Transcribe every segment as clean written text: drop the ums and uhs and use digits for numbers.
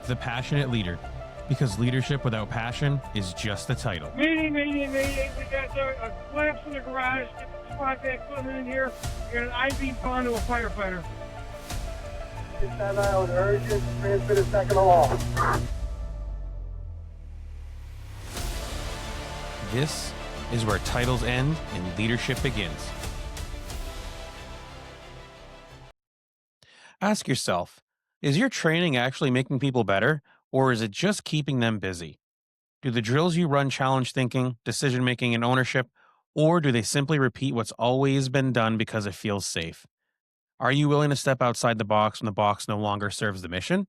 The Passionate Leader, because leadership without passion is just a title. Meeting. We got a collapse in the garage. Get the squad back equipment in here. We got an I-beam gone to a firefighter. Get that out. Urgent. Transmit a second along. This is where titles end and leadership begins. Ask yourself, is your training actually making people better, or is it just keeping them busy? Do the drills you run challenge thinking, decision making, and ownership, or do they simply repeat what's always been done because it feels safe? Are you willing to step outside the box when the box no longer serves the mission?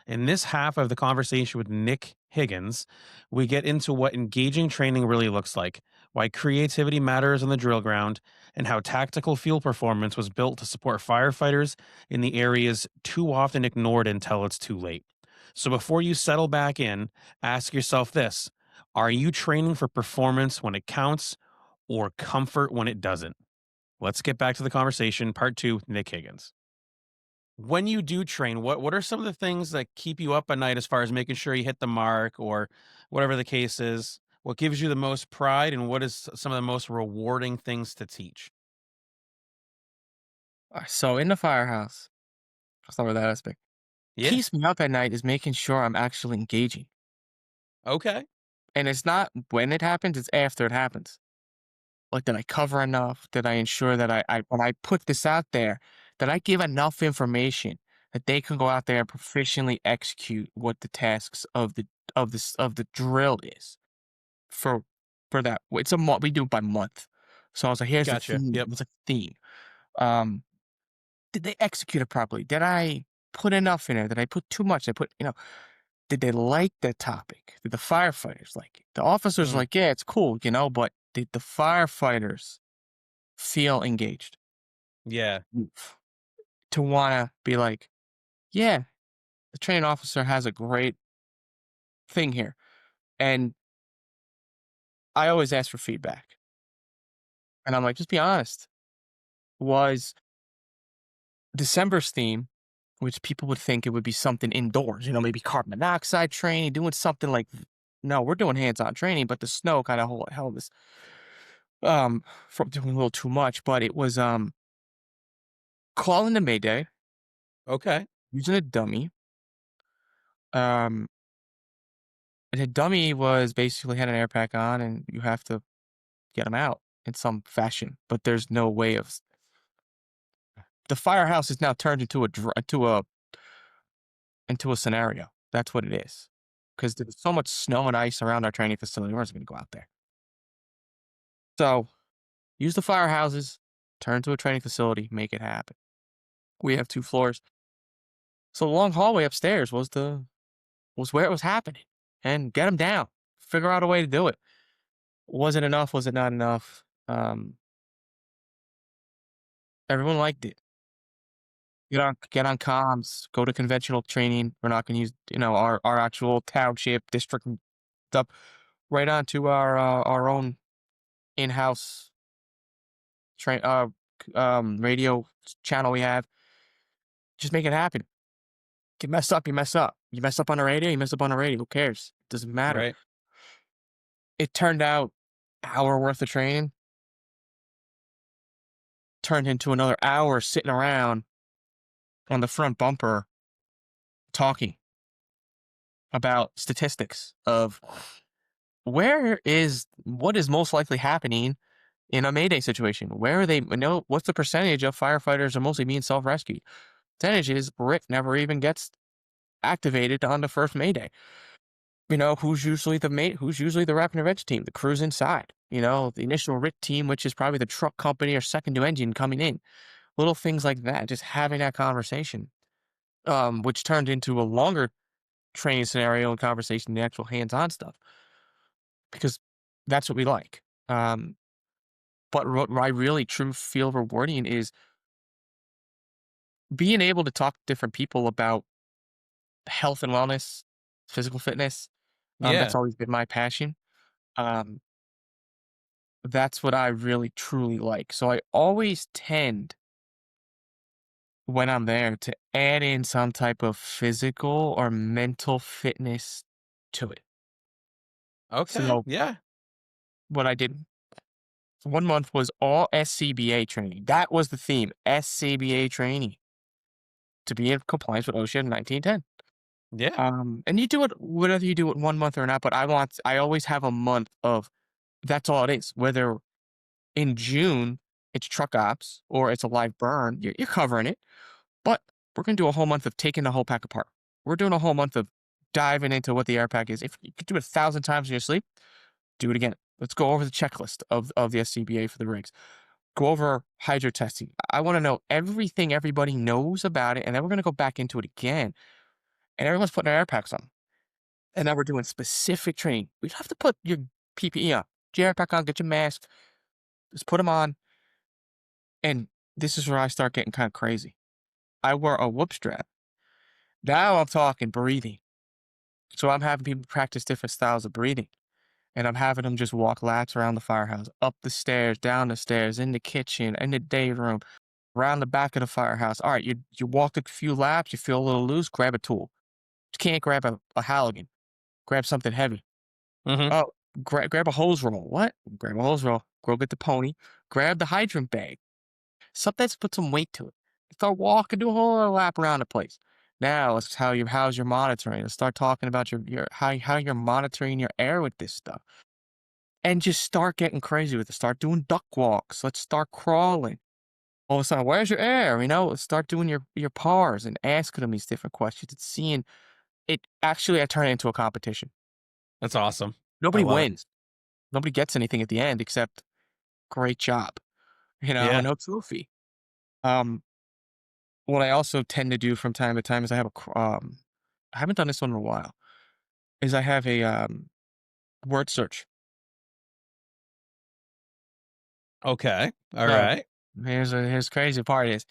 In this half of the conversation with Nick Higgins, we get into what engaging training really looks like, why creativity matters on the drill ground, and how tactical field performance was built to support firefighters in the areas too often ignored until it's too late. So before you settle back in, ask yourself this: are you training for performance when it counts or comfort when it doesn't? Let's get back to the conversation. Part 2 with Nick Higgins. When you do train, what are some of the things that keep you up at night as far as making sure you hit the mark or whatever the case is? What gives you the most pride, and what is some of the most rewarding things to teach? So in the firehouse, I'll start with that aspect. Yeah. Keeps me up at night is making sure I'm actually engaging. Okay. And it's not when it happens, it's after it happens. Like, did I cover enough? Did I ensure that I when I put this out there, that I give enough information that they can go out there and proficiently execute what the tasks of the drill is for that. It's a month. We do it by month. So I was like, here's the Gotcha. theme. Yep. It's a theme. Um, did they execute it properly? Did I put enough in there? Did I put too much? Did they like the topic? Did the firefighters like it? The officers Mhm. like, yeah, it's cool, but did the firefighters feel engaged Yeah. to want to be like, yeah, the training officer has a great thing here. And I always ask for feedback. And I'm like, just be honest. Was December's theme, which people would think it would be something indoors, maybe carbon monoxide training, doing something like, no, we're doing hands-on training, but the snow kind of held us from doing a little too much. But it was calling the Mayday, Okay. using a dummy. And the dummy was basically had an air pack on, and you have to get them out in some fashion. But there's no way of. The firehouse is now turned into a scenario. That's what it is, because there's so much snow and ice around our training facility. We're just going to go out there. So use the firehouses, turn to a training facility, make it happen. We have 2 floors, so the long hallway upstairs was where it was happening, and get them down. Figure out a way to do it. Was it enough? Was it not enough? Everyone liked it. Get on comms. Go to conventional training. We're not going to use our actual township district stuff. Right onto our own in-house radio channel we have. Just make it happen. Get messed up, you mess up. You mess up on the radio, you mess up on the radio. Who cares? Doesn't matter. Right. It turned out hour worth of training turned into another hour sitting around on the front bumper talking about statistics of what is most likely happening in a Mayday situation. Where are they? What's the percentage of firefighters are mostly being self-rescued? Percentage is RIT never even gets activated on the first Mayday. Who's usually the rapid intervention team? The crews inside. The initial RIT team, which is probably the truck company or second new engine coming in. Little things like that. Just having that conversation, which turned into a longer training scenario and conversation, the actual hands-on stuff, because that's what we like. But what I really true feel rewarding is being able to talk to different people about health and wellness, physical fitness. That's Yeah. always been my passion. Um, that's what I really truly like. So I always tend, when I'm there to add in some type of physical or mental fitness to it. Okay. So Yeah. what I did 1 month was all SCBA training. That was the theme, SCBA training to be in compliance with OSHA 1910. Yeah. And you do it whether you do it 1 month or not, but I always have a month of that's all it is. Whether in June it's truck ops or it's a live burn, you're covering it. But we're gonna do a whole month of taking the whole pack apart. We're doing a whole month of diving into what the air pack is. If you could do it 1,000 times in your sleep, do it again. Let's go over the checklist of the SCBA for the rigs. Go over hydro testing. I want to know everything everybody knows about it, and then we're gonna go back into it again. And everyone's putting their air packs on. And now we're doing specific training. We have to put your PPE on. Get your air pack on, get your mask, just put them on. And this is where I start getting kind of crazy. I wear a whoop strap. Now I'm talking breathing. So I'm having people practice different styles of breathing. And I'm having them just walk laps around the firehouse, up the stairs, down the stairs, in the kitchen, in the day room, around the back of the firehouse. All right, you walked a few laps, you feel a little loose, grab a tool. You can't grab a Halligan. Grab something heavy. Hmm. Oh, grab a hose roll. What? Grab a hose roll. Go get the pony. Grab the hydrant bag. Something that's put some weight to it. Start walking, do a whole other lap around the place. Now let's how's your monitoring. Let's start talking about your how you're monitoring your air with this stuff. And just start getting crazy with it. Start doing duck walks. Let's start crawling. All of a sudden, where's your air? Let's start doing your pars and asking them these different questions and seeing it. Actually, I turn it into a competition. That's awesome. I Nobody love it. wins. Nobody gets anything at the end except great job, Yeah. no trophy. Um, what I also tend to do from time to time is I haven't done this one in a while, is I have a word search. Okay. All So right. here's the crazy part is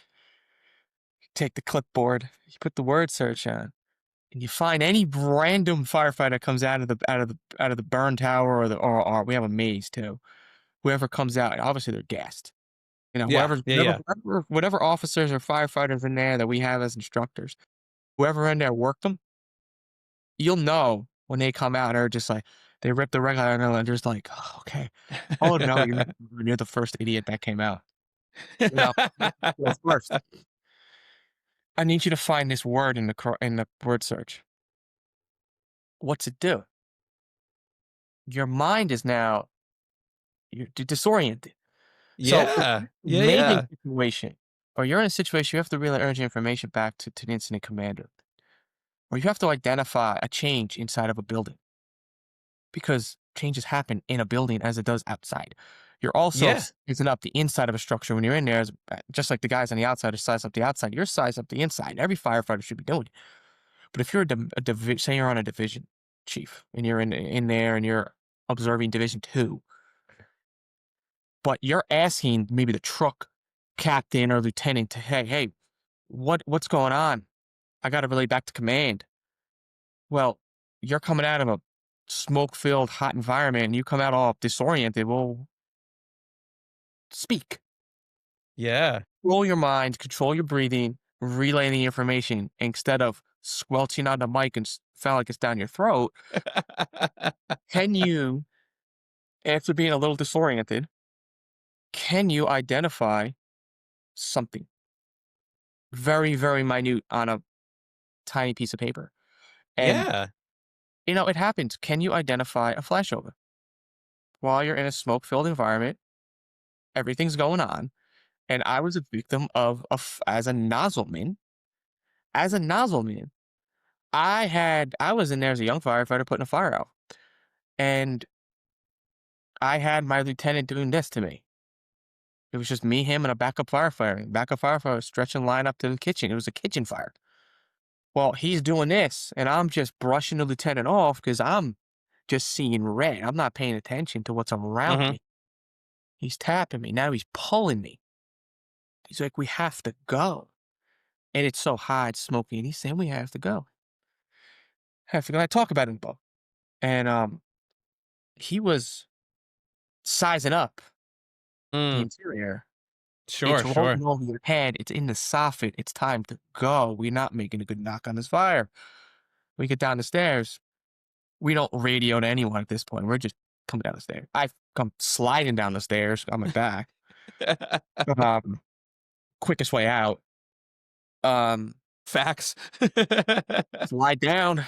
you take the clipboard, you put the word search on, and you find any random firefighter comes out of the burn tower or we have a maze too. Whoever comes out, and obviously they're gassed. Yeah. Yeah. Yeah. Whatever officers or firefighters in there that we have as instructors, whoever in there worked them, you'll know when they come out, they're just like, they rip the regular and they're just like, "Oh, okay. Oh, no, you're the first idiot that came out." You know? Well, first, I need you to find this word in the word search. What's it do? Your mind is now you're disoriented. So, if Yeah. you're in Yeah. an amazing Yeah. situation, or you're in a situation you have to relay urgent information back to the incident commander, or you have to identify a change inside of a building because changes happen in a building as it does outside. You're also Yeah. sizing up the inside of a structure when you're in there, just like the guys on the outside are size up the outside. You're size up the inside. Every firefighter should be doing it. But if you're say you're on a division chief and you're in there and you're observing Division 2, but you're asking maybe the truck captain or lieutenant to, hey, what's going on? I got to relay back to command. Well, you're coming out of a smoke-filled, hot environment, and you come out all disoriented. Well, speak. Yeah. Control your mind, control your breathing, relay the information instead of squelching on the mic and sound like it's down your throat. Can you, after being a little disoriented, can you identify something very, very minute on a tiny piece of paper? And, Yeah. it happens. Can you identify a flashover? While you're in a smoke-filled environment, everything's going on, and I was a victim of as a nozzleman. As a nozzleman, I was in there as a young firefighter putting a fire out, and I had my lieutenant doing this to me. It was just me, him, and a backup firefighter. Backup firefighter was stretching line up to the kitchen. It was a kitchen fire. Well, he's doing this, and I'm just brushing the lieutenant off because I'm just seeing red. I'm not paying attention to what's around Hmm. me. He's tapping me. Now he's pulling me. He's like, "We have to go." And it's so hot, it's smoky, and he's saying, "We have to go." Have to go. I talk about it in the book. And he was sizing up the Mm. interior. Sure, It's sure. rolling over your head. It's in the soffit. It's time to go. We're not making a good knock on this fire. We get down the stairs. We don't radio to anyone at this point. We're just coming down the stairs. I've come sliding down the stairs on my back. Um, quickest way out. Um, Facts. slide down.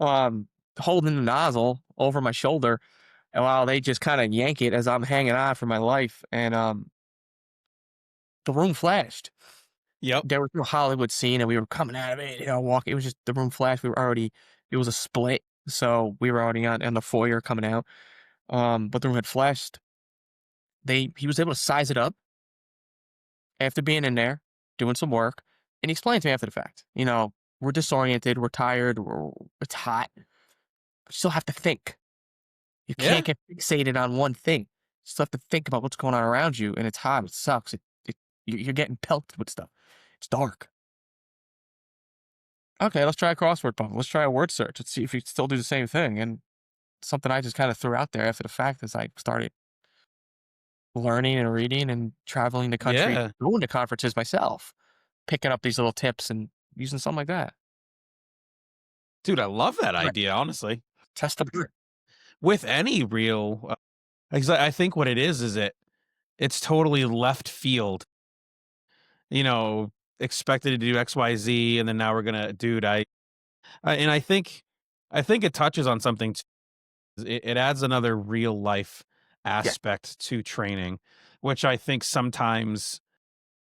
um, holding the nozzle over my shoulder, and while they just kind of yank it as I'm hanging on for my life, and the room flashed. Yep. There was no Hollywood scene, and we were coming out of it, walking. It was just the room flashed. We were already. It was a split, so we were already on the foyer coming out. But the room had flashed. He was able to size it up after being in there, doing some work, and he explained to me after the fact. We're disoriented, we're tired, it's hot, but you still have to think. You Yeah. can't get fixated on one thing. You still have to think about what's going on around you, and it's hot. It sucks. You're getting pelted with stuff. It's dark. Okay, let's try a crossword puzzle. Let's try a word search. Let's see if you can still do the same thing. And something I just kind of threw out there after the fact as I started learning and reading and traveling the country, Yeah. going to conferences myself, picking up these little tips and using something like that. Dude, I love that Right. idea, honestly. Test the brain. With any real, I think what it is it's totally left field. You know, expected to do XYZ, and then now we're gonna, dude. And I think it touches on something. It adds another real life Yeah. aspect to training, which I think sometimes,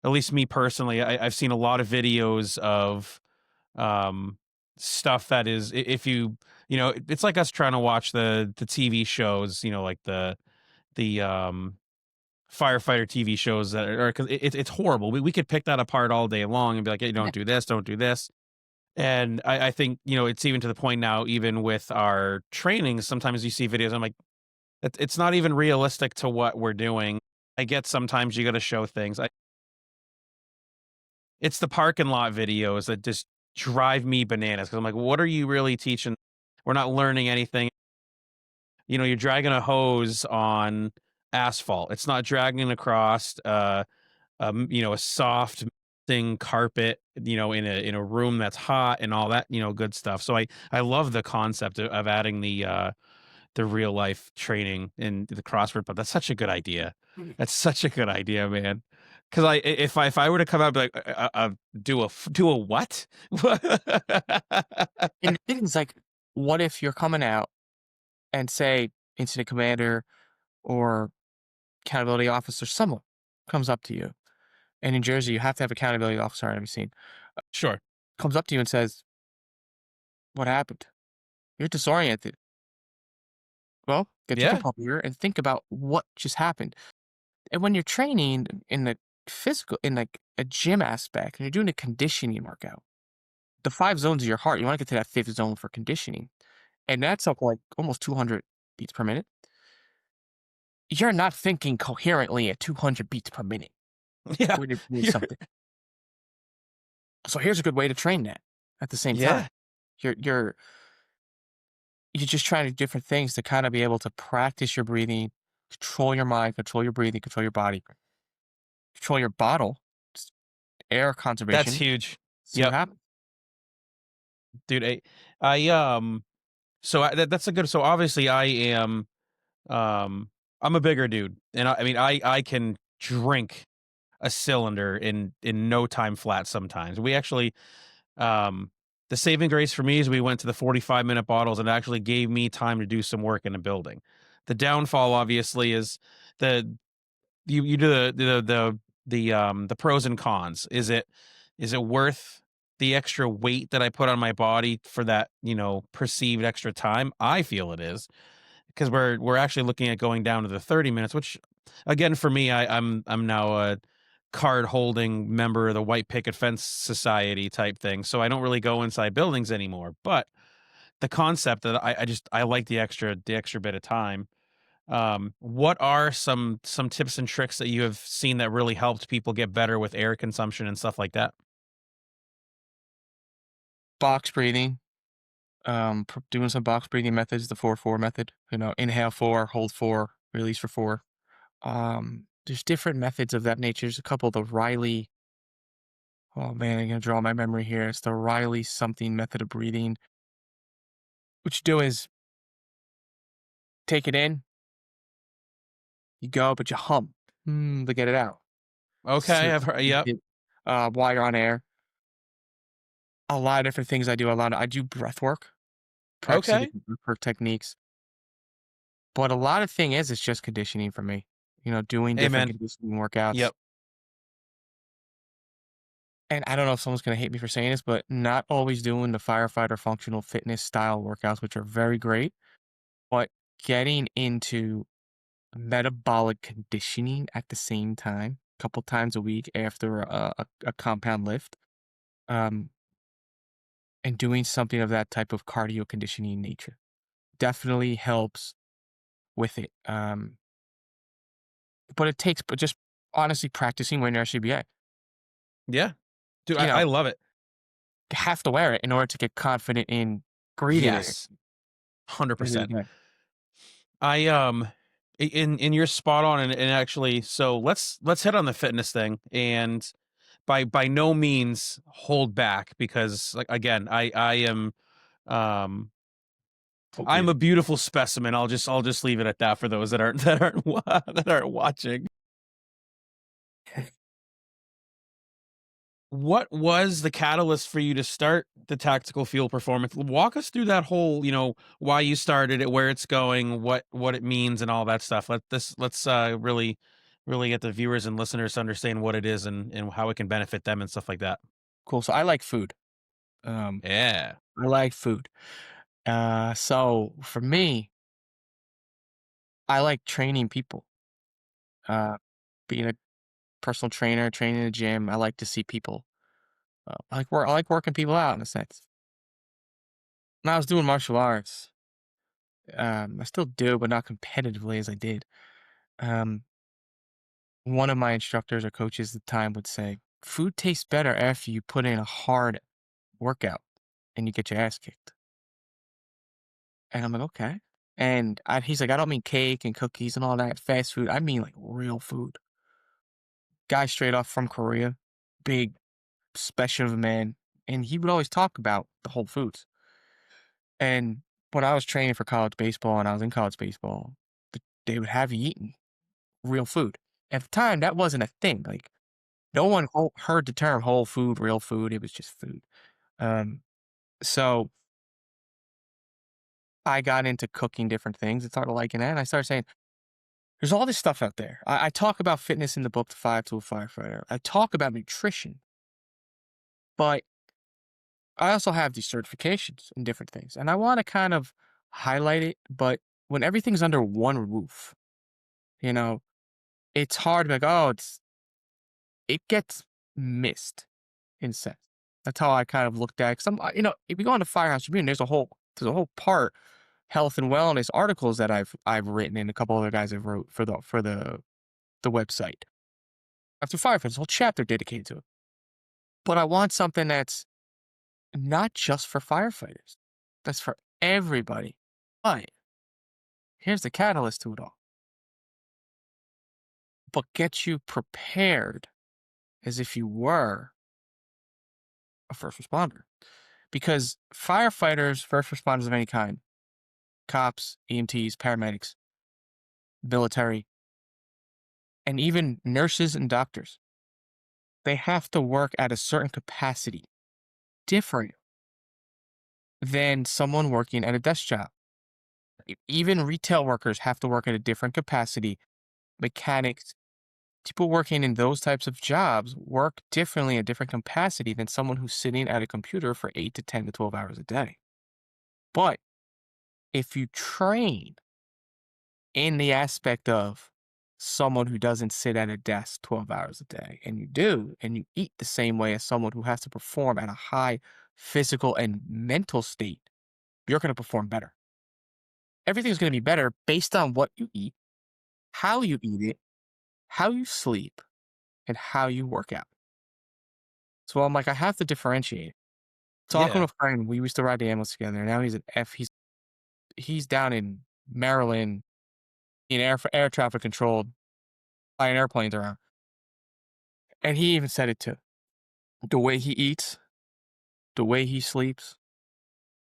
at least me personally, I've seen a lot of videos of um stuff that is if it's like us trying to watch the TV shows, like the firefighter TV shows that are, 'cause it's horrible. We could pick that apart all day long and be like, hey, Yeah. don't do this. And I think, it's even to the point now, even with our training, sometimes you see videos, I'm like, it's not even realistic to what we're doing. I get sometimes you got to show things. It's the parking lot videos that just drive me bananas because I'm like, what are you really teaching? We're not learning anything. You're dragging a hose on asphalt. It's not dragging across, a soft thing carpet, in a room that's hot and all that, good stuff. So I love the concept of adding the real life training in the CrossFit, but that's such a good idea. Mhm. That's such a good idea, man. Because if I were to come out and be like, do a what? And the thing is, like, what if you're coming out and say incident commander or accountability officer, someone comes up to you, and in Jersey you have to have accountability officer on every scene, Sure. comes up to you and says, "What happened? You're disoriented. Well, get your Yeah. hip up here and think about what just happened." And when you're training in the physical, in like a gym aspect, and you're doing a conditioning workout, the 5 zones of your heart, you want to get to that 5th zone for conditioning. And that's up like almost 200 beats per minute. You're not thinking coherently at 200 beats per minute Yeah. when you're doing You're- something. So here's a good way to train that at the same yeah. time. You're you're you're just trying to do different things to kind of be able to practice your breathing, control your mind, control your breathing, control your body, control your bottle, just air That's conservation. huge. See what Yep. happens. Dude, so that's a good, so obviously um I'm a bigger dude, and I mean I can drink a cylinder in no time flat sometimes. We actually, um the saving grace for me is we went to the 45-minute bottles and it actually gave me time to do some work in a building. The downfall obviously is the you do the pros and cons. Is it worth the extra weight that I put on my body for that, perceived extra time? I feel it is, because we're actually looking at going down to the 30 minutes, which again for me, I'm now a card holding member of the White Picket Fence Society type thing. So I don't really go inside buildings anymore. But the concept that I like the extra bit of time. What are some tips and tricks that you have seen that really helped people get better with air consumption and stuff like that? Box breathing, doing some box breathing methods, the 4-4 method. Inhale 4, hold 4, release for 4. There's different methods of that nature. There's a couple, the Riley, oh man, I'm gonna draw my memory here. It's the Riley something method of breathing. What you do is take it in, you go, but you hum to get it out. So Okay, I've heard. keep Yep. it, while you're on air. A lot of different things I do. I do breath work, practicing Okay. different breath work techniques. But a lot of thing is it's just conditioning for me. Doing different Amen. conditioning workouts. Yep. And I don't know if someone's gonna hate me for saying this, but not always doing the firefighter functional fitness style workouts, which are very great, but getting into metabolic conditioning at the same time, a couple times a week after a compound lift, um, and doing something of that type of cardio conditioning nature definitely helps with it. But it takes, but just honestly practicing wearing your RCBA. Yeah. Dude, You I know, love it. you have to wear it in order to get confident in breathing in it. Yes. 100%. Really good. I in you're spot on, and actually, so let's hit on the fitness thing, and by no means hold back, because, like, again, I am, um Oh I'm yeah. a beautiful specimen. I'll just leave it at that for those that aren't that aren't watching. What was the catalyst for you to start the tactical field performance? Walk us through that whole, why you started it, where it's going, what it means, and all that stuff. Let's really get the viewers and listeners to understand what it is, and how it can benefit them and stuff like that. Cool. So I like food. Um, Yeah. I like food. So for me, I like training people. Uh, being a personal trainer, training in a gym, I like to see people. I like working people out in a sense. When I was doing martial arts, I still do, but not competitively as I did. Um, one of my instructors or coaches at the time would say, "Food tastes better after you put in a hard workout and you get your ass kicked." And I'm like, "Okay." And he's like, "I don't mean cake and cookies and all that fast food. I mean like real food." Guy straight off from Korea, big, special of a man, and he would always talk about the Whole Foods. And when I was training for college baseball and I was in college baseball, they would have you eating real food. At the time, that wasn't a thing. Like no one heard the term whole food, real food. It was just food. Um, so I got into cooking different things and started liking that. And I started saying, there's all this stuff out there. I talk about fitness in the book, The 5 to a Firefighter. I talk about nutrition, but I also have these certifications and different things. And I want to kind of highlight it. But when everything's under one roof, you know, it's hard to be like, oh, it gets missed in a sense. That's how I kind of looked at it. 'Cause if you go on the Firehouse Tribune, there's a whole part health and wellness articles that I've written and a couple other guys have wrote for the website. After Firefighters, there's a whole chapter dedicated to it. But I want something that's not just for firefighters. That's for everybody. But here's the catalyst to it all. But get you prepared as if you were a first responder. Because firefighters, first responders of any kind, cops, EMTs, paramedics, military, and even nurses and doctors, they have to work at a certain capacity, different than someone working at a desk job. Even retail workers have to work at a different capacity. Mechanics, people working in those types of jobs work differently at different capacity than someone who's sitting at a computer for 8 to 10 to 12 hours a day. But if you train in the aspect of someone who doesn't sit at a desk 12 hours a day, and you do, and you eat the same way as someone who has to perform at a high physical and mental state, you're going to perform better. Everything's going to be better based on what you eat, how you eat it, how you sleep, and how you work out. So I'm like, I have to differentiate. Talking Yeah. with a friend, we used to ride the ambulance together. Now he's an F. He's down in Maryland in air traffic control. flying airplanes around. And he even said it too. The way he eats, the way he sleeps,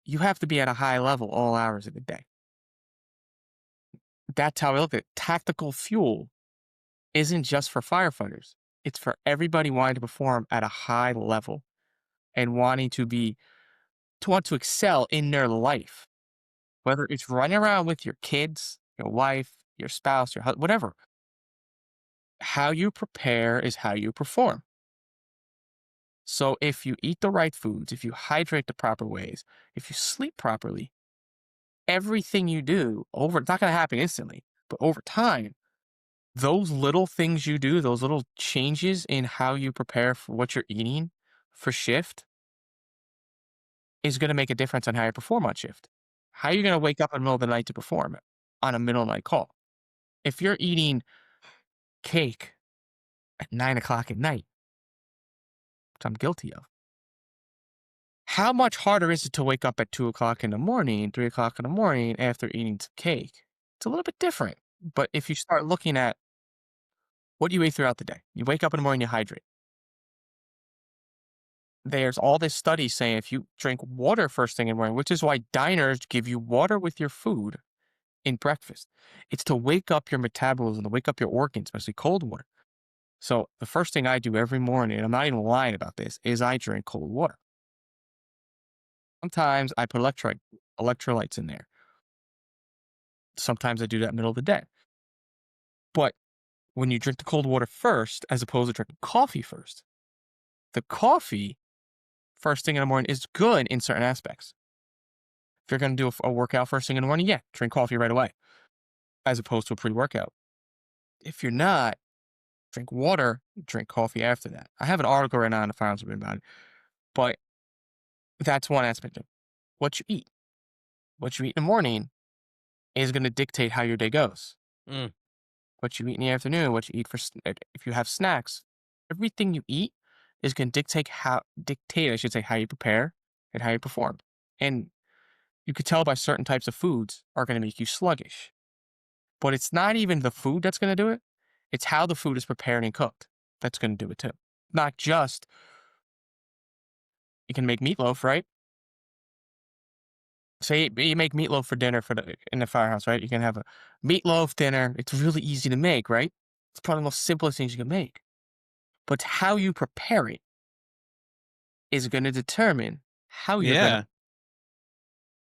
you have to be at a high level all hours of the day. That's how I look at it. Tactical fuel isn't just for firefighters. It's for everybody wanting to perform at a high level and wanting to want to excel in their life, whether it's running around with your kids, your wife, your spouse, your husband, whatever. How you prepare is how you perform. So if you eat the right foods, if you hydrate the proper ways, if you sleep properly, everything you do it's not going to happen instantly, but over time, those little things you do, those little changes in how you prepare for what you're eating for shift is going to make a difference on how you perform on shift. How are you going to wake up in the middle of the night to perform on a middle of the night call? If you're eating cake at 9 o'clock at night, which I'm guilty of, how much harder is it to wake up at 2 o'clock in the morning, 3 o'clock in the morning after eating some cake? It's a little bit different. But if you start looking at what you ate throughout the day, you wake up in the morning, you hydrate. There's all this study saying if you drink water first thing in the morning, which is why diners give you water with your food in breakfast. It's to wake up your metabolism, to wake up your organs, especially cold water. So the first thing I do every morning, and I'm not even lying about this, is I drink cold water. Sometimes I put electrolytes in there. Sometimes I do that middle of the day. But when you drink the cold water first, as opposed to drinking coffee first, the coffee first thing in the morning is good in certain aspects. If you're going to do a workout first thing in the morning, yeah, drink coffee right away, as opposed to a pre-workout. If you're not, drink water, drink coffee after that. I have an article right now in the Firearms about it, but that's one aspect of it. What you eat. What you eat in the morning is going to dictate how your day goes. Mm. What you eat in the afternoon, what you eat if you have snacks, everything you eat is going to dictate, I should say, how you prepare and how you perform. And you could tell by certain types of foods are going to make you sluggish. But it's not even the food that's going to do it. It's how the food is prepared and cooked that's going to do it too. Not just, you can make meatloaf, right? Say you make meatloaf for dinner in the firehouse, right? You can have a meatloaf dinner. It's really easy to make, right? It's probably the most simplest things you can make. But how you prepare it is going to determine how you're going to.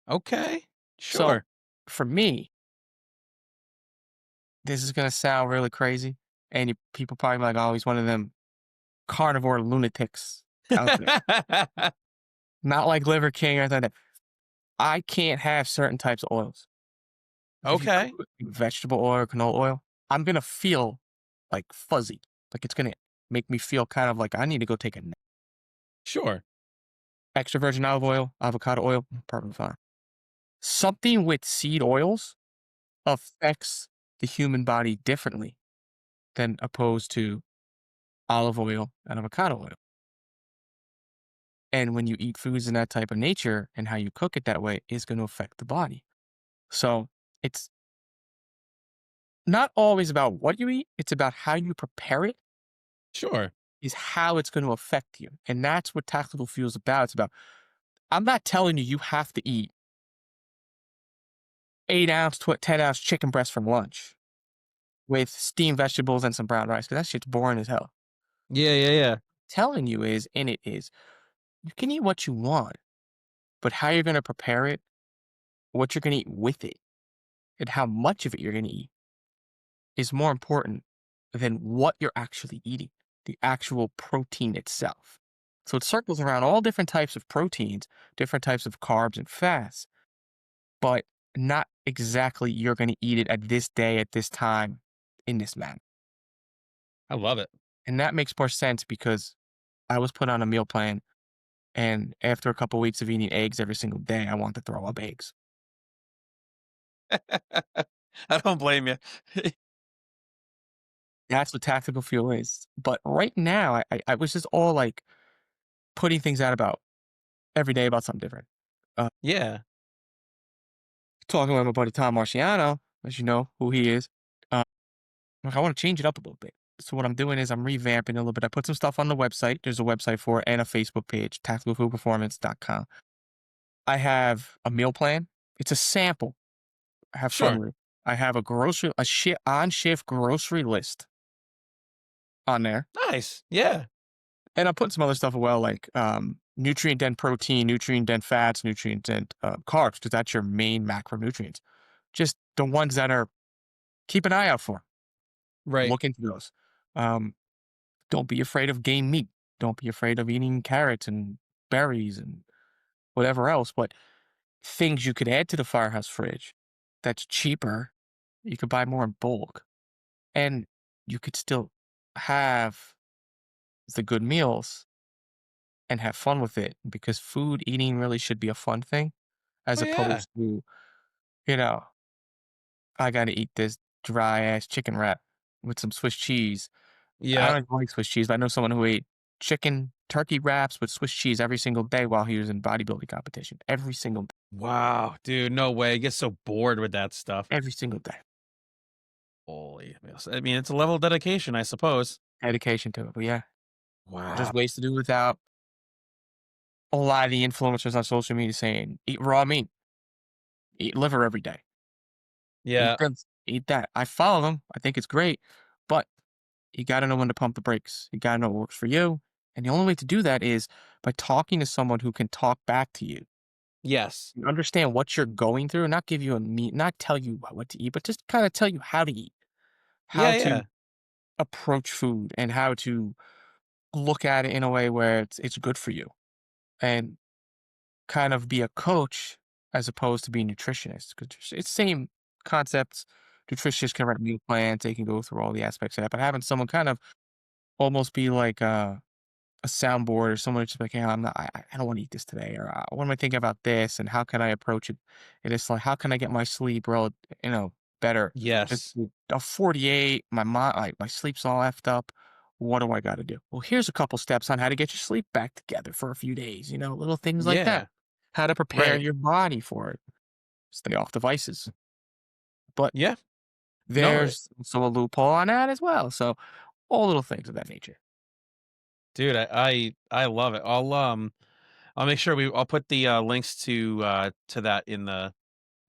Yeah. Okay. So Sure. for me, this is going to sound really crazy. And people probably be like, oh, he's one of them carnivore lunatics out there. Not like Liver King or anything like that. I can't have certain types of oils. If you Okay. cook vegetable oil or canola oil, I'm going to feel like fuzzy. Like it's going to make me feel kind of like I need to go take a nap. Sure. Extra virgin olive oil, avocado oil, perfectly fine. Something with seed oils affects the human body differently than opposed to olive oil and avocado oil. And when you eat foods in that type of nature and how you cook it that way is going to affect the body. So it's not always about what you eat, it's about how you prepare it Sure. is how it's going to affect you. And that's what tactical fuel is about. It's about, I'm not telling you have to eat 8 ounce, 10-ounce chicken breast for lunch with steamed vegetables and some brown rice, because that shit's boring as hell. Yeah, yeah, yeah. Telling you is, you can eat what you want, but how you're going to prepare it, what you're going to eat with it, and how much of it you're going to eat is more important than what you're actually eating, the actual protein itself. So it circles around all different types of proteins, different types of carbs and fats, but not exactly you're going to eat it at this day, at this time, in this manner. I love it. And that makes more sense because I was put on a meal plan, and after a couple weeks of eating eggs every single day, I want to throw up eggs. I don't blame you. That's what tactical fuel is. But right now, I was just all like putting things out about every day about something different. Yeah. Talking with my buddy Tom Marciano, as you know who he is. Like, I want to change it up a little bit. So what I'm doing is I'm revamping a little bit. I put some stuff on the website. There's a website for it and a Facebook page, tacticalfoodperformance.com. I have a meal plan. It's a sample. Have fun Sure. with. I have a on shift grocery list on there. Nice. Yeah. And I'm putting some other stuff as well, like nutrient dense protein, nutrient dense fats, nutrient dense carbs, because that's your main macronutrients. Just the ones that are keep an eye out for. Right. Look into those. Um, don't be afraid of game meat. Don't be afraid of eating carrots and berries and whatever else. But things you could add to the firehouse fridge that's cheaper. You could buy more in bulk, and you could still have the good meals and have fun with it because food eating really should be a fun thing as Oh yeah. opposed to, you know, I got to eat this dry ass chicken wrap with some Swiss cheese. I Yeah. don't even like Swiss cheese, but I know someone who ate chicken turkey wraps with Swiss cheese every single day while he was in bodybuilding competition. Wow, dude, no way. I get so bored with that stuff. Every single day. Holy, I mean, it's a level of dedication, I suppose. Dedication to it. But yeah, Wow. there's ways to do without a lot of the influencers on social media saying, eat raw meat, eat liver every day, eat Yeah. this, eat that. I follow them. I think it's great. But you got to know when to pump the brakes. You got to know what works for you. And the only way to do that is by talking to someone who can talk back to you. Yes. Understand what you're going through, not give you a meat, not tell you what to eat, but just kind of tell you how to eat, how Yeah, to yeah. approach food, and how to look at it in a way where it's good for you, and kind of be a coach as opposed to being a nutritionist. Because it's same concepts. Nutritionists can write meal plans; they can go through all the aspects of that. But having someone kind of almost be like a soundboard or someone just like, "Hey, I don't want to eat this today," or "What am I thinking about this, and how can I approach it?" And it's like, "How can I get my sleep, you know, better?" Just Yes. a 48, my sleep's all effed up. What do I got to do? Well, here's a couple steps on how to get your sleep back together for a few days. You know, little things like that. Yeah. How to prepare Right. your body for it. Stay off devices. But Yeah. No, there's also a loophole on that as well. So all little things of that nature. dude, I love it. I'll make sure I'll put the links to that in the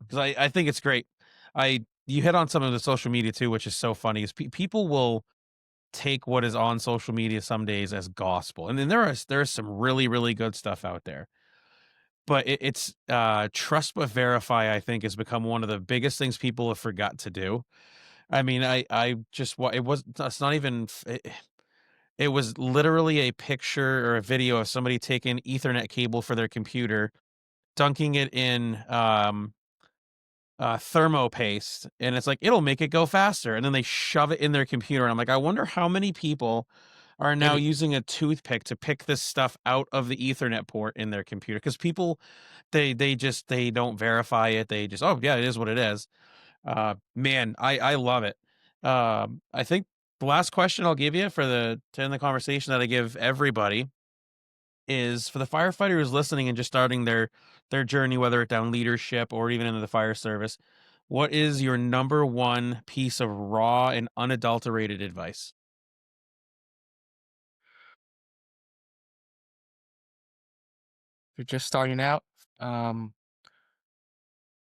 because I think it's great. I You hit on some of the social media too, which is so funny. Is people will take what is on social media some days as gospel, and then there is some really good stuff out there. But it's trust but verify. I think has become one of the biggest things people have forgot to do. I mean, I just it was it's not even it was literally a picture or a video of somebody taking Ethernet cable for their computer, dunking it in thermo paste, and it's like it'll make it go faster, and then they shove it in their computer, and I'm like, I wonder how many people are now Idiots. using a toothpick to pick this stuff out of the Ethernet port in their computer because people they don't verify it. They just, oh yeah, it is what it is. Man, I love it. I think the last question I'll give you for the to end the conversation that I give everybody is for the firefighter who's listening and just starting their journey, whether it down leadership or even into the fire service. What is your number one piece of raw and unadulterated advice? If you're just starting out, um,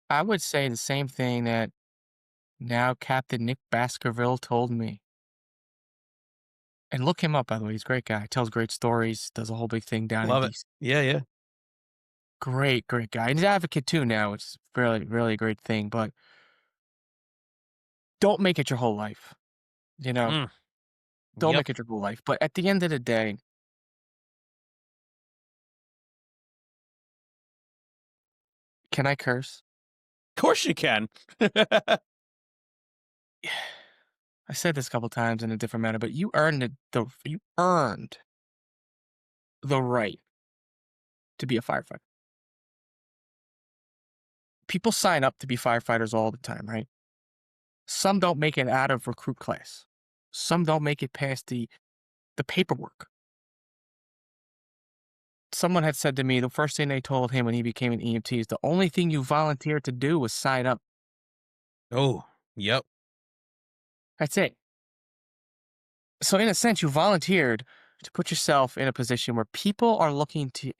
I would say the same thing that now Captain Nick Baskerville told me. And look him up, by the way. He's a great guy. Tells great stories. Does a whole big thing down in Love it. DC. Yeah, yeah. Great, great guy. And he's an advocate too now, which is really, really a great thing. But don't make it your whole life. You know, Mm, don't yep. make it your whole life. But at the end of the day, can I curse? Of course you can. I said this a couple times in a different manner, but you earned you earned the right to be a firefighter. People sign up to be firefighters all the time, right? Some don't make it out of recruit class. Some don't make it past the paperwork. Someone had said to me the first thing they told him when he became an EMT is the only thing you volunteered to do was sign up. Oh, yep. That's it. So in a sense, you volunteered to put yourself in a position where people are looking to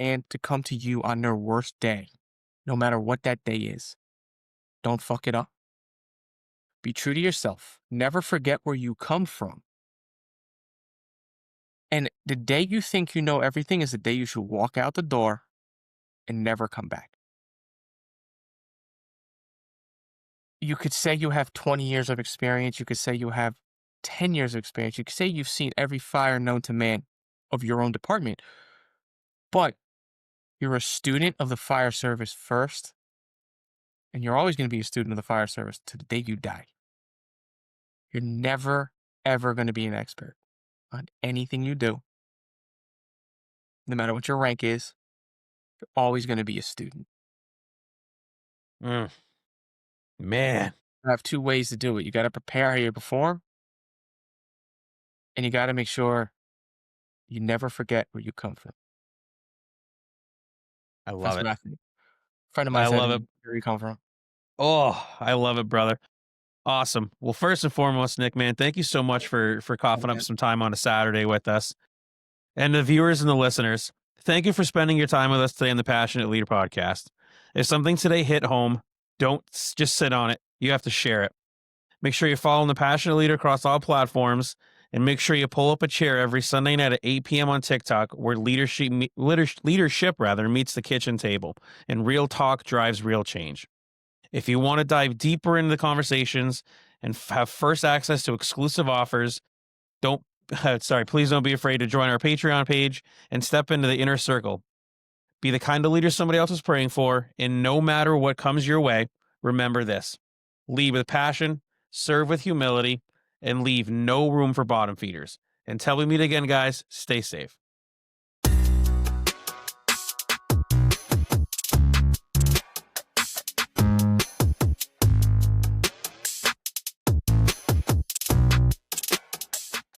come to you on their worst day, no matter what that day is. Don't fuck it up. Be true to yourself. Never forget where you come from. And the day you think you know everything is the day you should walk out the door and never come back. You could say you have 20 years of experience. You could say you have 10 years of experience. You could say you've seen every fire known to man of your own department. But you're a student of the fire service first, and you're always going to be a student of the fire service to the day you die. You're never, ever going to be an expert on anything you do. No matter what your rank is, you're always going to be a student. Mm. Man. You have two ways to do it. You got to prepare how you perform, and you got to make sure you never forget where you come from. I love That's it. what I think. A friend of mine I said, love it. where you come from. Oh, I love it, brother. Awesome. Well, first and foremost, Nick, man, thank you so much for coughing up man. some time on a Saturday with us. And the viewers and the listeners, thank you for spending your time with us today on the Passionate Leader podcast. If something today hit home, don't just sit on it. You have to share it. Make sure you're following the Passionate Leader across all platforms, and make sure you pull up a chair every Sunday night at 8 p.m. on TikTok, where leadership meets the kitchen table, and real talk drives real change. If you want to dive deeper into the conversations and have first access to exclusive offers, please don't be afraid to join our Patreon page and step into the inner circle. Be the kind of leader somebody else is praying for, and no matter what comes your way, remember this: lead with passion, serve with humility, and leave no room for bottom feeders. Until we meet again, guys, stay safe.